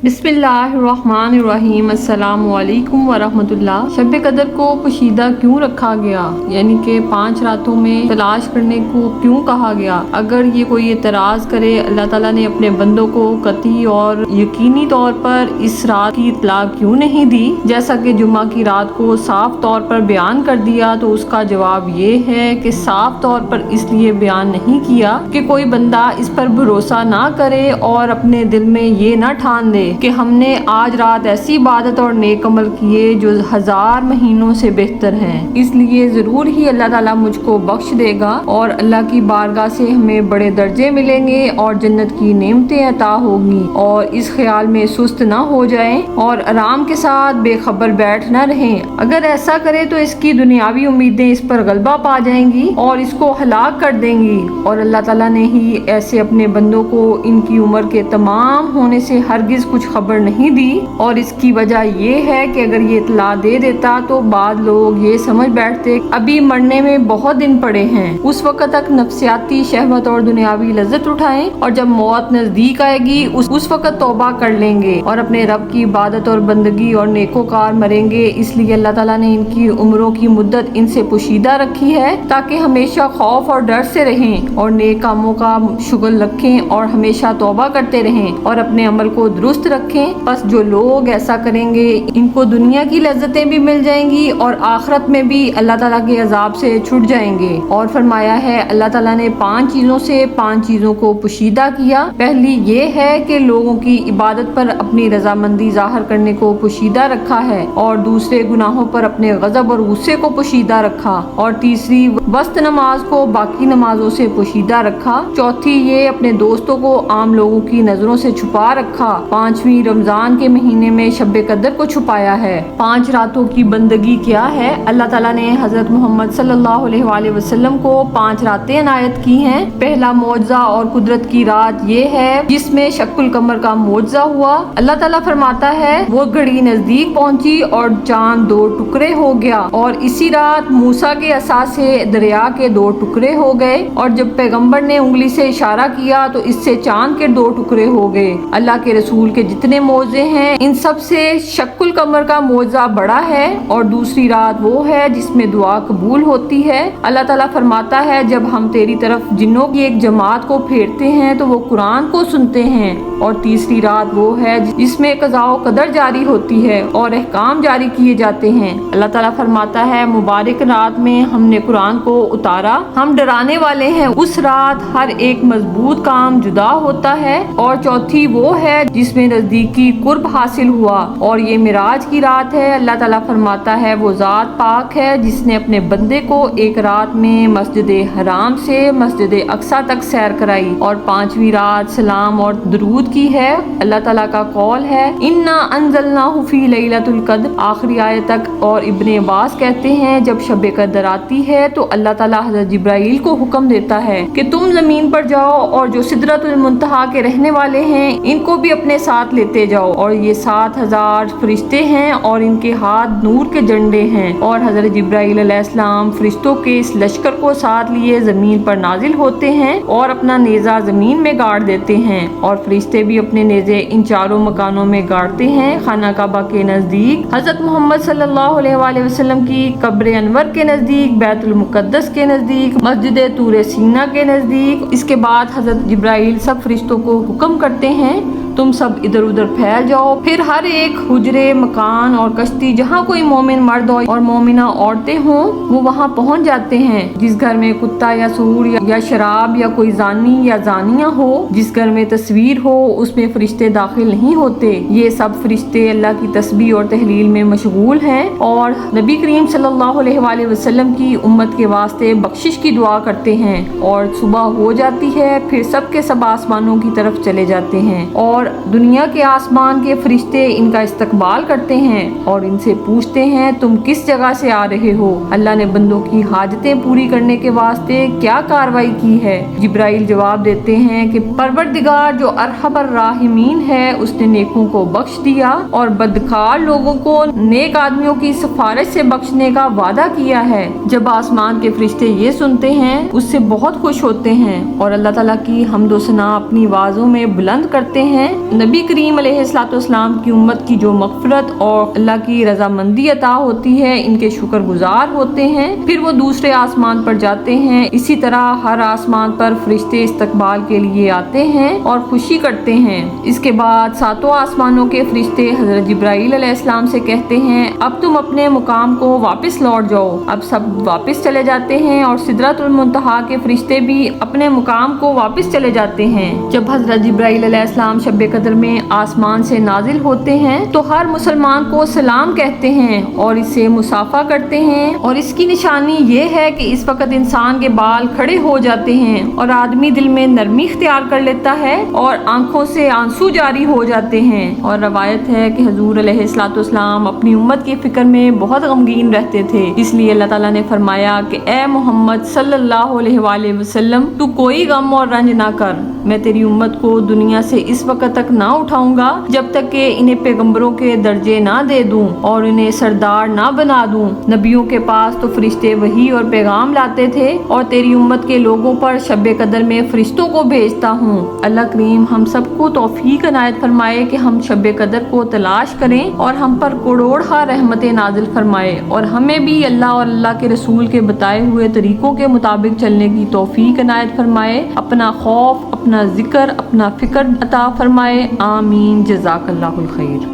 बिस्मिल्लाहिर्रहमानिर्रहीम। अस्सलाम वालेकुम वरहमतुल्लाह। शब कदर को पोशीदा क्यों रखा गया, यानी कि 5 रातों में तलाश करने को क्यों कहा गया? अगर ये कोई एतराज़ करे, अल्लाह ताला ने अपने बंदों को कतई और यकीनी तौर पर इस रात की इत्तला क्यों नहीं दी, जैसा कि जुम्मा की रात को साफ तौर पर बयान कर दिया? तो उसका जवाब ये है कि साफ तौर पर इसलिए बयान नहीं किया कि कोई बंदा इस पर भरोसा ना करे और अपने दिल में ये ना ठान दे कि हमने आज रात ऐसी इबादत और नेक अमल किए जो 1000 महीनों से बेहतर हैं, इसलिए ज़रूर ही अल्लाह ताला मुझको बख्श देगा और अल्लाह की बारगाह से हमें बड़े दर्जे मिलेंगे और जन्नत की नेमतें अता होगी। और इस ख्याल में सुस्त ना हो जाएं और आराम के साथ बेखबर बैठ ना रहें। अगर ऐसा करे तो इसकी दुनियावी उम्मीदें इस पर गलबा पा जाएंगी और इसको हलाक कर देंगी। और अल्लाह ताला ने ही ऐसे अपने बंदों को इनकी उम्र के तमाम होने से हरगिज कुछ खबर नहीं दी। और इसकी वजह ये है कि अगर ये इत्तला दे देता तो बाद लोग ये समझ बैठते अभी मरने में बहुत दिन पड़े हैं, उस वक्त तक नफ्सियाती शहवत और दुनियावी लज्जत उठाएं और जब मौत नजदीक आएगी उस वक्त तौबा कर लेंगे और अपने रब की इबादत और बंदगी और नेकोकार मरेंगे। इसलिए अल्लाह ताला ने इनकी उम्रों की मुद्दत इनसे पोशीदा रखी है ताकि हमेशा खौफ और डर से रहें और नेक कामों का शुगल रखें और हमेशा तौबा करते रहें और अपने अमल को दुरुस्त रखें। बस जो लोग ऐसा करेंगे इनको दुनिया की लज्जतें भी मिल जाएंगी और आखिरत में भी अल्लाह ताला के अजाब से छूट जाएंगे। और फरमाया है अल्लाह ताला ने 5 चीज़ों से 5 चीज़ों को पोशीदा किया। पहली ये है कि लोगों की इबादत पर अपनी रजामंदी जाहिर करने को पोशीदा रखा है और दूसरे गुनाहों पर अपने गजब और गुस्से को पोशीदा रखा और तीसरी वस्त नमाज को बाकी नमाजों से पोशीदा रखा। चौथी ये अपने दोस्तों को आम लोगों की नजरों से छुपा रखा। 5वीं रमजान के महीने में शब कदर को छुपाया है। 5 रातों की बंदगी क्या है? अल्लाह ताला ने हजरत मोहम्मद सल्लल्लाहु अलैहि वसल्लम को 5 रातें इनायत की हैं। पहला मौजज़ा और कुदरत की रात ये है जिसमें शक्कुल कमर का मौजज़ा हुआ। अल्लाह ताला फरमाता है वो घड़ी नजदीक पहुंची और चांद 2 टुकड़े हो गया और इसी रात मूसा के असा से दरिया के 2 टुकड़े हो गए और जब पैगंबर ने उंगली से इशारा किया तो इससे चांद के 2 टुकड़े हो गए। अल्लाह के रसूल के जितने मौजे हैं इन सब से शक्कुल कमर का मौजा बड़ा है। और दूसरी रात वो है जिसमें दुआ कबूल होती है। अल्लाह ताला फरमाता है जब हम तेरी तरफ जिन्नों की एक जमात को फेरते हैं तो वो कुरान को सुनते हैं। और तीसरी रात वो है जिसमें कज़ाओ कदर जारी होती है और अहकाम जारी किए जाते हैं। अल्लाह ताला फरमाता है मुबारक रात में हमने कुरान को उतारा, हम डराने वाले हैं। उस रात हर एक मजबूत काम जुदा होता है। और चौथी वो है जिसमें नजदीकी कुर्ब हासिल हुआ और ये मिराज की रात है। अल्लाह ताला फरमाता है वो ज़ात पाक है जिसने अपने बंदे को एक रात में मस्जिद हराम से मस्जिद अक्सा तक सैर कराई। और 5वीं रात सलाम और दरूद की है। अल्लाह ताला का कौल है इन्ना अंज़लनाहु फी लैलतुल क़द्र, आखिरी आयत तक। और इब्ने अब्बास कहते हैं जब शब कदर आती है तो अल्लाह ताला हज़रत जिब्राइल को हुक्म देता है कि तुम जमीन पर जाओ और जो सिदरतुल मुंतहा के रहने वाले हैं इनको भी अपने साथ लेते जाओ। और ये 7000 फरिश्ते हैं और इनके हाथ नूर के झंडे हैं। और हज़रत जिब्राइल अलैहिस्सलाम फरिश्तों के इस लश्कर को साथ लिए जमीन पर नाजिल होते हैं और अपना नेजा जमीन में गाड़ देते हैं। और फरिश्ते भी अपने नेजे इन 4 मकानों में गाड़ते हैं, खाना काबा के नजदीक, हज़रत मोहम्मद सल्लल्लाहु अलैहि वसल्लम की कब्र अनवर के नजदीक, बैतुल मुक़द्दस के नजदीक, मस्जिद तूर सीना के नजदीक। इसके बाद हज़रत जिब्राइल सब फरिश्तों को हुक्म करते हैं तुम सब इधर उधर फैल जाओ। फिर हर एक हुजरे, मकान और कश्ती जहाँ कोई मोमिन मर्द हो और मोमिना औरतें हों वो वहाँ पहुँच जाते हैं। जिस घर में कुत्ता या सूर या शराब या कोई जानी या जानिया हो, जिस घर में तस्वीर हो उसमें फरिश्ते दाखिल नहीं होते। ये सब फरिश्ते अल्लाह की तस्बीह और तहलील में मशगूल हैं और नबी करीम सल्लल्लाहु अलैहि वसल्लम की उम्मत के वास्ते बख्शिश की दुआ करते हैं। और सुबह हो जाती है फिर सब के सब आसमानों की तरफ चले जाते हैं और दुनिया के आसमान के फरिश्ते इनका इस्तकबाल करते हैं और इनसे पूछते हैं तुम किस जगह से आ रहे हो? अल्लाह ने बंदों की हाजतें पूरी करने के वास्ते क्या कार्रवाई की है? जिब्राइल जवाब देते हैं कि परवरदिगार जो अरहमर राहिमीन है उसने नेकों को बख्श दिया और बदकार लोगों को नेक आदमियों की सिफारिश से बख्शने का वादा किया है। जब आसमान के फरिश्ते ये सुनते हैं उससे बहुत खुश होते हैं और अल्लाह ताला की हम्दो सना अपनी आवाज़ों में बुलंद करते हैं नबी करीम अलैहिस्सलाम की उम्मत की जो मग़फ़िरत और अल्लाह की रज़ामंदी अता होती है, इनके शुक्रगुजार होते हैं। फिर वो दूसरे आसमान पर जाते हैं। इसी तरह हर आसमान पर फरिश्ते इस्तकबाल के लिए आते हैं और खुशी करते हैं। इसके बाद सातों आसमानों के फरिश्ते हज़रत जिब्राईल अलैहिस्सलाम से कहते हैं, अब तुम अपने मुकाम को वापस लौट जाओ। अब सब वापस चले जाते हैं और सिदरतुल मुंतहा के फरिश्ते भी अपने मुकाम को वापस चले जाते हैं। जब हज़रत जिब्राईल अलैहिस्सलाम शब कदर में आसमान से नाजिल होते हैं तो हर मुसलमान को सलाम कहते हैं और इसे मुसाफा करते हैं। और इसकी निशानी ये है कि इस वक्त इंसान के बाल खड़े हो जाते हैं और आदमी दिल में नरमी इख्तियार कर लेता है और आंखों से आंसू जारी हो जाते हैं। और रवायत है कि हुजूर अलैहिस्सलाम अपनी उम्मत की फिक्र में बहुत गमगीन रहते थे। इसलिए अल्लाह ताला ने फरमाया कि ए मोहम्मद सल्लल्लाहु अलैहि वसल्लम, तू कोई गम और रंज ना कर। मैं तेरी उम्मत को दुनिया से इस वक्त तक ना उठाऊंगा जब तक कि इन्हें पैगंबरों के दर्जे ना दे दूं और इन्हें सरदार ना बना दूं। नबियों के पास तो फरिश्ते वही और पैगाम लाते थे और तेरी उम्मत के लोगों पर शब कदर में फरिश्तों को भेजता हूँ। अल्लाह करीम हम सबको तौफीक अनायत फरमाए कि हम शब कदर को तलाश करें और हम पर करोड़हा रहमतें नाजिल फरमाए और हमें भी अल्लाह और अल्लाह के रसूल के बताए हुए तरीकों के मुताबिक चलने की तौफीक अनायत फरमाए। अपना खौफ, अपना जिक्र, अपना फिक्र अता फरमाए। आमीन। जज़ाकल्लाहुल खैर।